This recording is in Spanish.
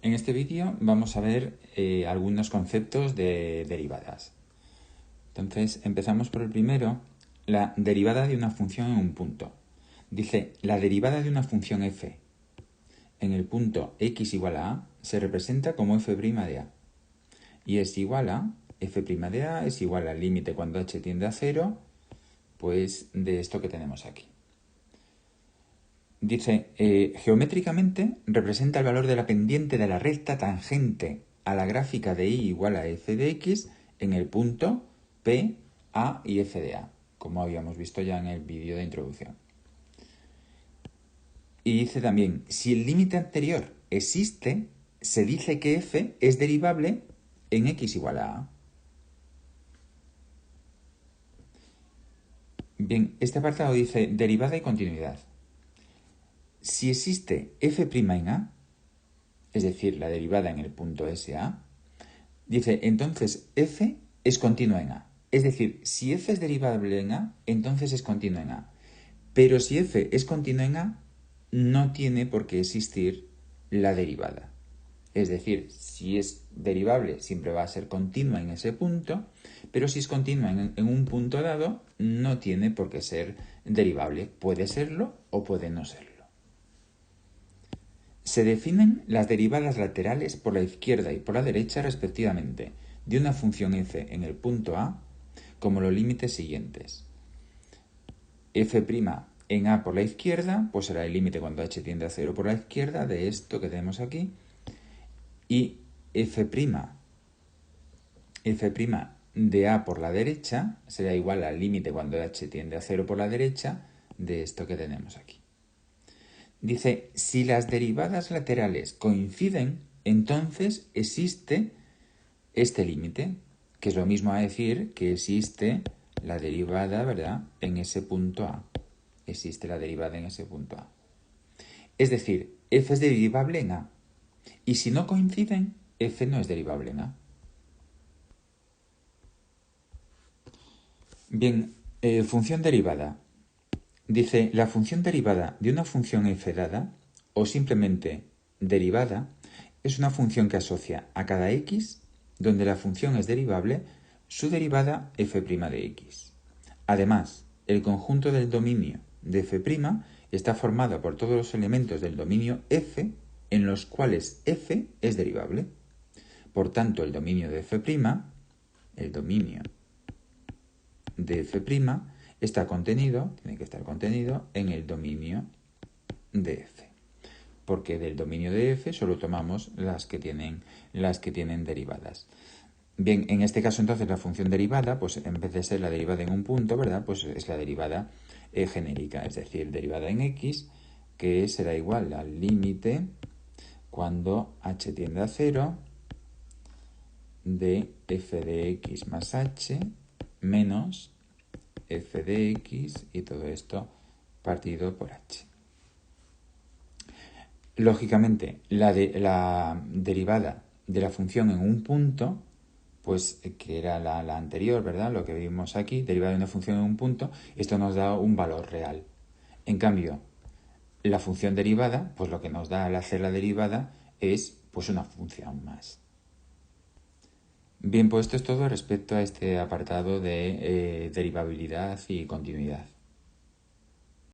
En este vídeo vamos a ver algunos conceptos de derivadas. Entonces empezamos por el primero, la derivada de una función en un punto. Dice, la derivada de una función f en el punto x igual a a se representa como f' de a. Y es igual a, f' de a es igual al límite cuando h tiende a 0, pues de esto que tenemos aquí. Dice, geométricamente representa el valor de la pendiente de la recta tangente a la gráfica de y igual a f de x en el punto P, A y f de a, como habíamos visto ya en el vídeo de introducción. Y dice también, si el límite anterior existe, se dice que f es derivable en x igual a a. Bien, este apartado dice derivada y continuidad. Si existe f' en a, es decir, la derivada en el punto SA, dice, entonces f es continua en a. Es decir, si f es derivable en a, entonces es continua en a. Pero si f es continua en a, no tiene por qué existir la derivada. Es decir, si es derivable, siempre va a ser continua en ese punto, pero si es continua en un punto dado, no tiene por qué ser derivable. Puede serlo o puede no serlo. Se definen las derivadas laterales por la izquierda y por la derecha respectivamente de una función f en el punto A como los límites siguientes. F' en A por la izquierda, pues será el límite cuando h tiende a 0 por la izquierda de esto que tenemos aquí. Y F' de A por la derecha será igual al límite cuando h tiende a 0 por la derecha de esto que tenemos aquí. Dice, si las derivadas laterales coinciden, entonces existe este límite, que es lo mismo a decir que existe la derivada, ¿verdad?, en ese punto A. Existe la derivada en ese punto A. Es decir, f es derivable en A. Y si no coinciden, f no es derivable en A. Bien, función derivada. Dice, la función derivada de una función f dada, o simplemente derivada, es una función que asocia a cada x, donde la función es derivable, su derivada f' de x. Además, el conjunto del dominio de f' está formado por todos los elementos del dominio f en los cuales f es derivable. Por tanto, el dominio de f', está contenido, tiene que estar contenido en el dominio de f. Porque del dominio de f solo tomamos las que tienen derivadas. Bien, en este caso entonces la función derivada, pues en vez de ser la derivada en un punto, ¿verdad?, pues es la derivada genérica, es decir, derivada en x, que será igual al límite cuando h tiende a 0 de f de x más h menos f de x y todo esto partido por h. Lógicamente, la derivada de la función en un punto, pues que era la anterior, ¿verdad?, lo que vimos aquí, derivada de una función en un punto, esto nos da un valor real. En cambio, la función derivada, pues lo que nos da al hacer la derivada es pues una función más. Bien, pues esto es todo respecto a este apartado de derivabilidad y continuidad.